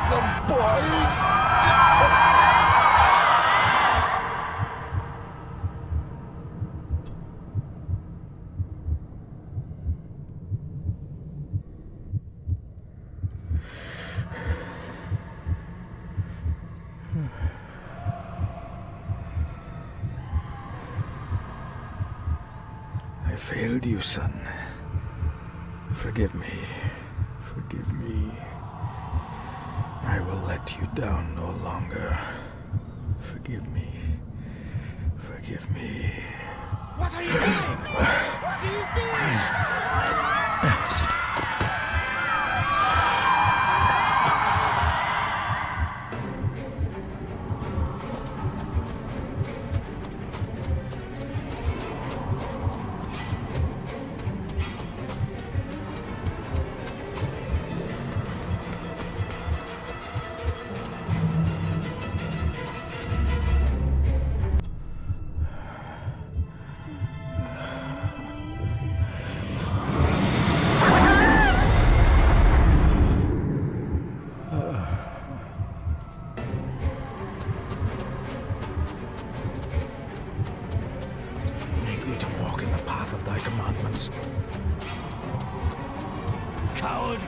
the boy! I failed you, son. Forgive me. Forgive me. I will let you down no longer. Forgive me. Forgive me. What are you doing? What are you doing? Coward!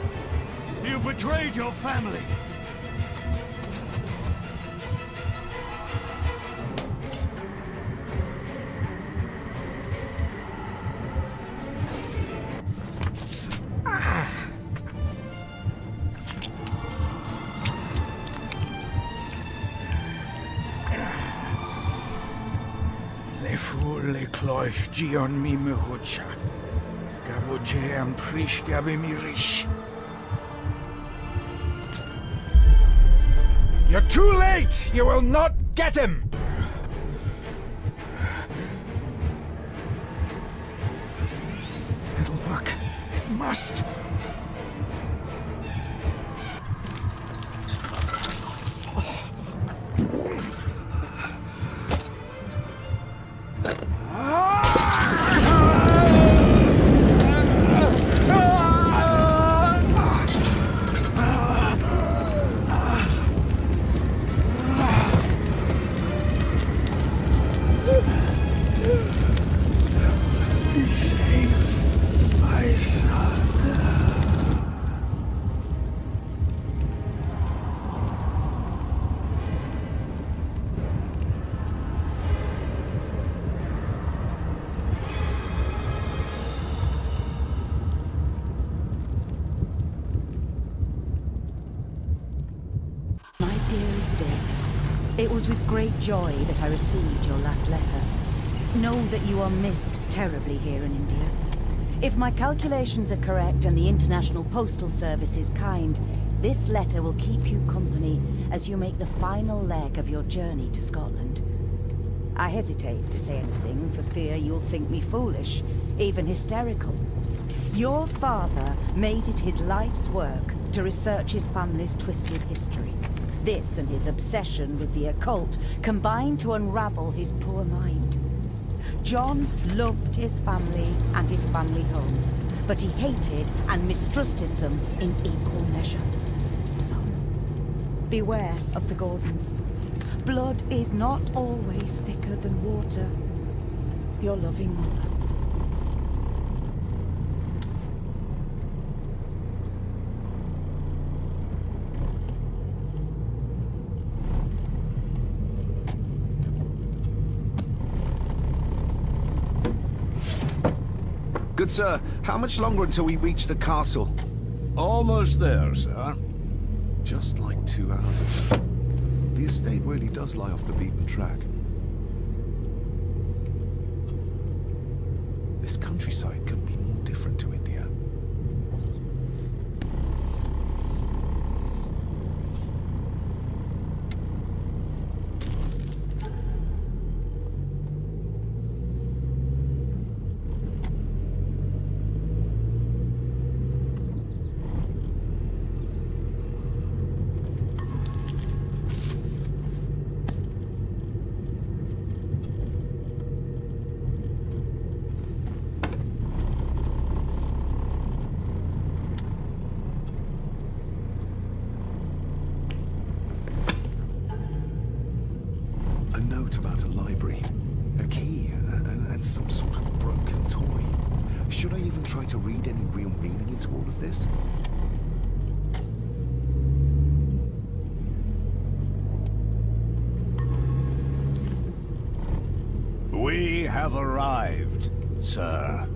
You betrayed your family! Le fu le cloich gion mi mehucha. Gaboje am prish gabi mi rish. You're too late! You will not get him! It'll work. It must. My dearest David, it was with great joy that I received your last letter. Know that you are missed terribly here in India. If my calculations are correct and the International Postal Service is kind, this letter will keep you company as you make the final leg of your journey to Scotland. I hesitate to say anything for fear you'll think me foolish, even hysterical. Your father made it his life's work to research his family's twisted history. This and his obsession with the occult combined to unravel his poor mind. John loved his family and his family home, but he hated and mistrusted them in equal measure. So, beware of the Gordons. Blood is not always thicker than water. Your loving mother. Good sir, how much longer until we reach the castle? Almost there, sir. Just like 2 hours ago. The estate really does lie off the beaten track. This countryside couldn't be more different to India. A note about a library, a key, and some sort of broken toy. Should I even try to read any real meaning into all of this? We have arrived, sir.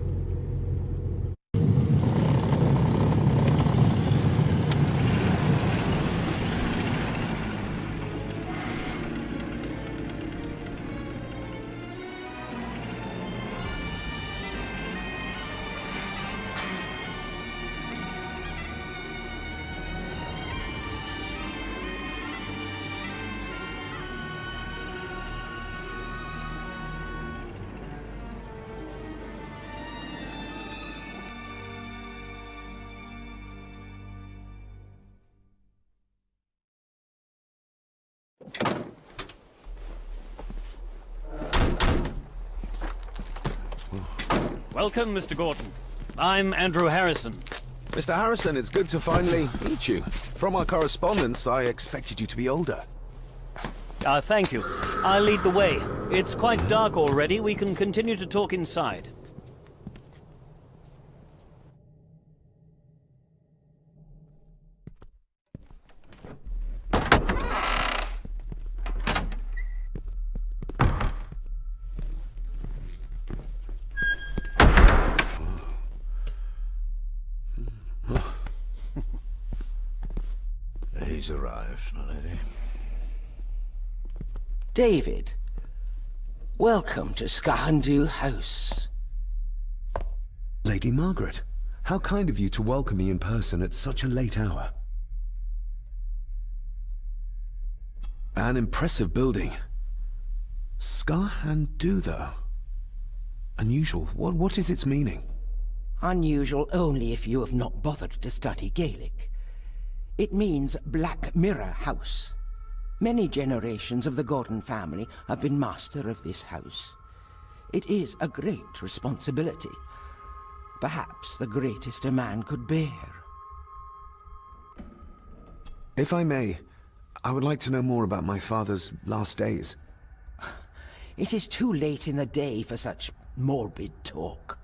Welcome, Mr. Gordon. I'm Andrew Harrison. Mr. Harrison, it's good to finally meet you. From our correspondence, I expected you to be older. Thank you. I'll lead the way. It's quite dark already. We can continue to talk inside. He's arrived, my lady. David, welcome to Skahandu House. Lady Margaret, how kind of you to welcome me in person at such a late hour. An impressive building. Skahandu, though. Unusual. What is its meaning? Unusual only if you have not bothered to study Gaelic. It means Black Mirror House. Many generations of the Gordon family have been master of this house. It is a great responsibility. Perhaps the greatest a man could bear. If I may, I would like to know more about my father's last days. It is too late in the day for such morbid talk.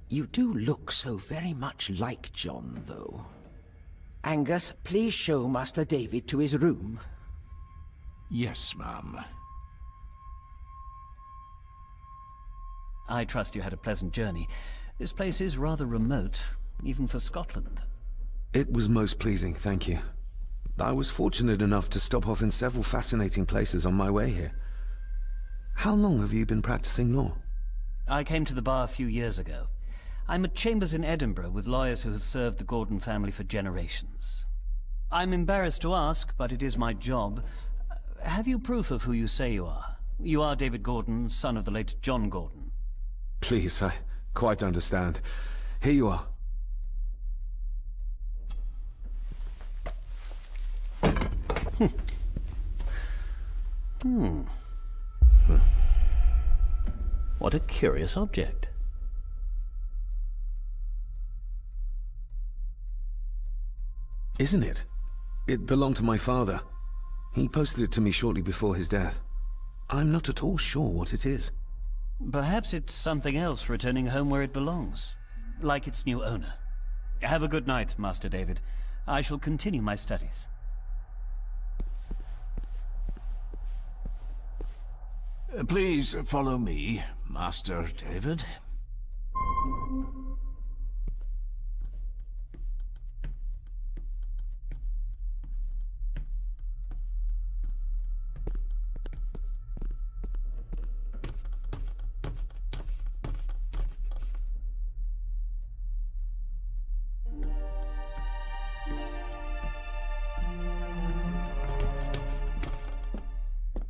You do look so very much like John, though. Angus, please show Master David to his room. Yes, ma'am. I trust you had a pleasant journey. This place is rather remote, even for Scotland. It was most pleasing, thank you. I was fortunate enough to stop off in several fascinating places on my way here. How long have you been practicing law? I came to the bar a few years ago. I'm at chambers in Edinburgh with lawyers who have served the Gordon family for generations. I'm embarrassed to ask, but it is my job. Have you proof of who you say you are? You are David Gordon, son of the late John Gordon. Please, I quite understand. Here you are. What a curious object. Isn't it? It belonged to my father. He posted it to me shortly before his death. I'm not at all sure what it is. Perhaps it's something else returning home where it belongs, like its new owner. Have a good night, Master David. I shall continue my studies. Please follow me, Master David.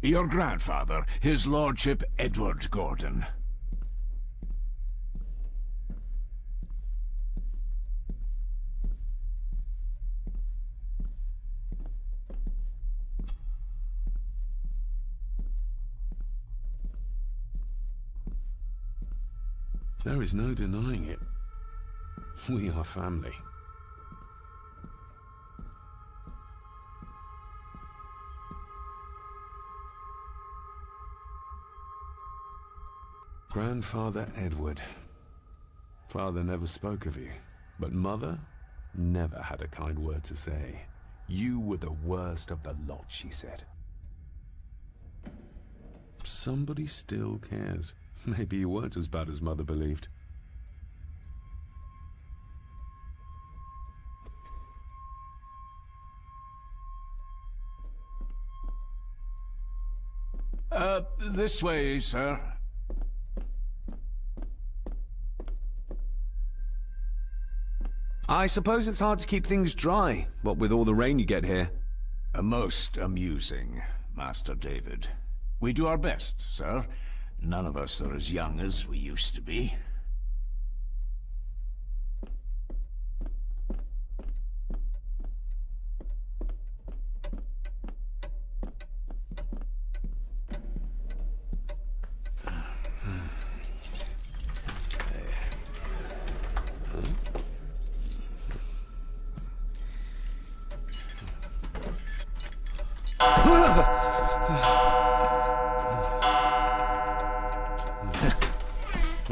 Your grandfather, his lordship Edward Gordon. There is no denying it. We are family. Grandfather Edward. Father never spoke of you, but Mother never had a kind word to say. You were the worst of the lot, she said. Somebody still cares. Maybe you weren't as bad as Mother believed. This way, sir. I suppose it's hard to keep things dry, what with all the rain you get here. Most amusing, Master David. We do our best, sir. None of us are as young as we used to be.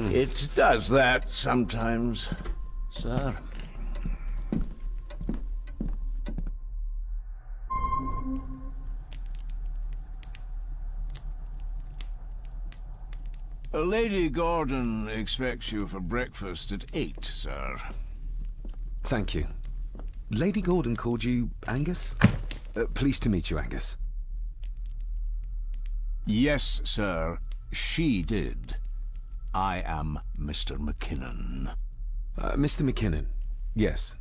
It does that sometimes, sir. Lady Gordon expects you for breakfast at 8, sir. Thank you. Lady Gordon called you Angus? Pleased to meet you, Angus. Yes, sir. She did. I am Mr. McKinnon. Mr. McKinnon, yes.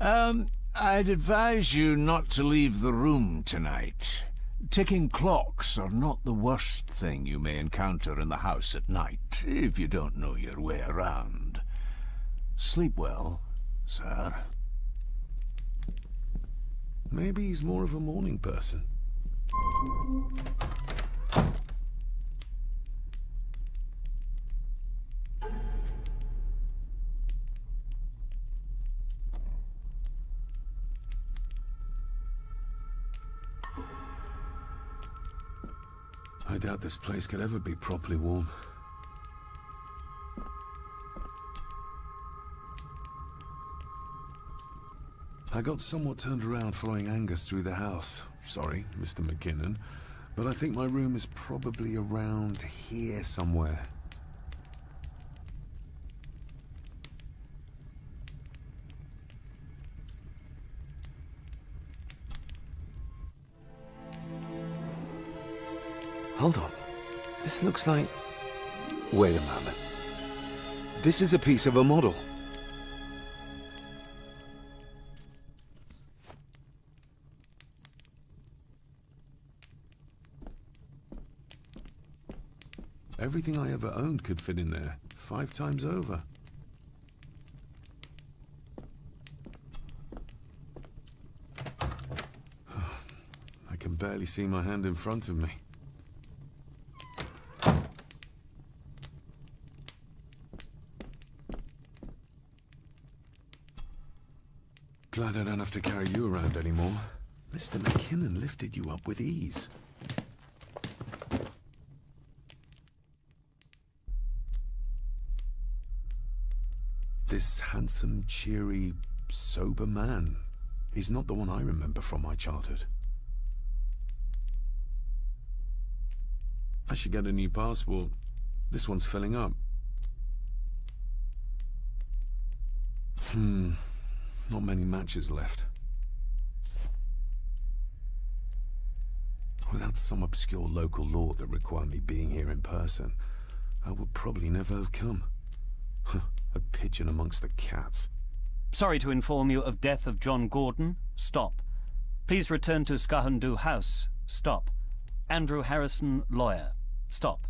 I'd advise you not to leave the room tonight. Ticking clocks are not the worst thing you may encounter in the house at night, if you don't know your way around. Sleep well, sir. Maybe he's more of a morning person. I doubt this place could ever be properly warm. I got somewhat turned around following Angus through the house. Sorry, Mr. McKinnon, but I think my room is probably around here somewhere. Hold on. This looks like... Wait a moment. This is a piece of a model. Everything I ever owned could fit in there, 5 times over. I can barely see my hand in front of me. Glad I don't have to carry you around anymore. Mr. McKinnon lifted you up with ease. This handsome, cheery, sober man. He's not the one I remember from my childhood. I should get a new passport. This one's filling up. Not many matches left. Without some obscure local law that required me being here in person, I would probably never have come. A pigeon amongst the cats. Sorry to inform you of death of John Gordon. Stop. Please return to Skahandu House. Stop. Andrew Harrison, lawyer. Stop.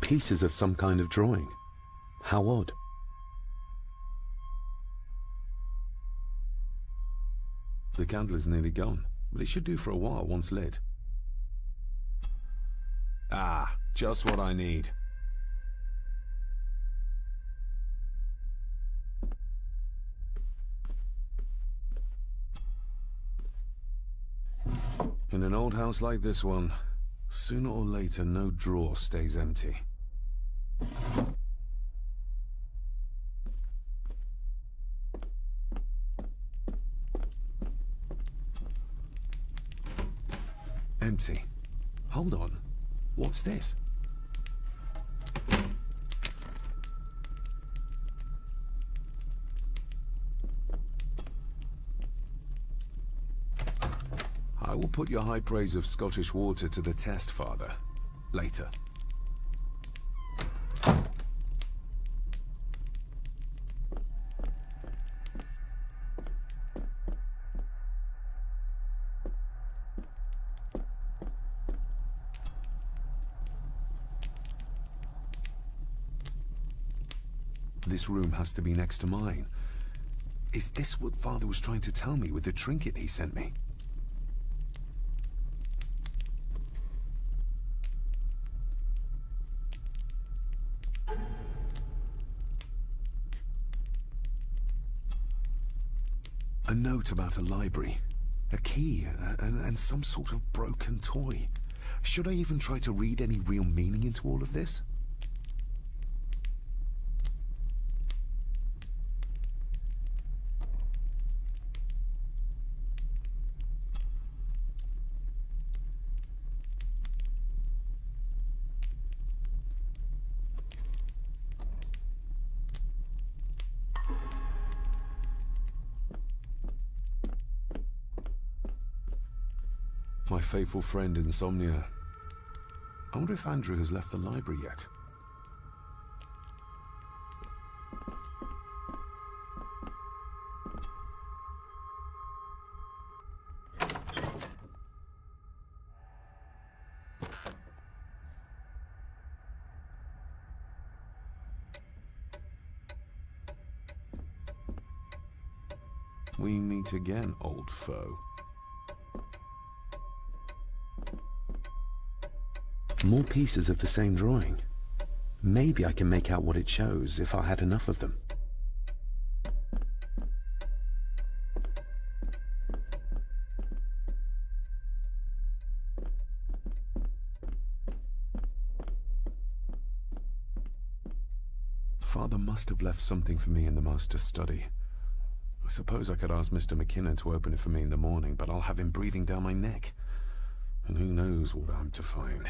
Pieces of some kind of drawing. How odd. The candle is nearly gone, but it should do for a while once lit. Ah, just what I need. In an old house like this one, sooner or later no drawer stays empty. Empty. Hold on. What's this? I will put your high praise of Scottish water to the test, Father. Later. This room has to be next to mine. Is this what Father was trying to tell me with the trinket he sent me? A note about a library, a key, and some sort of broken toy. Should I even try to read any real meaning into all of this? My faithful friend Insomnia. I wonder if Andrew has left the library yet. We meet again, old foe. More pieces of the same drawing. Maybe I can make out what it shows if I had enough of them. Father must have left something for me in the Master's study. I suppose I could ask Mr. McKinnon to open it for me in the morning, but I'll have him breathing down my neck. And who knows what I'm to find.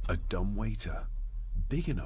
A dumbwaiter, big enough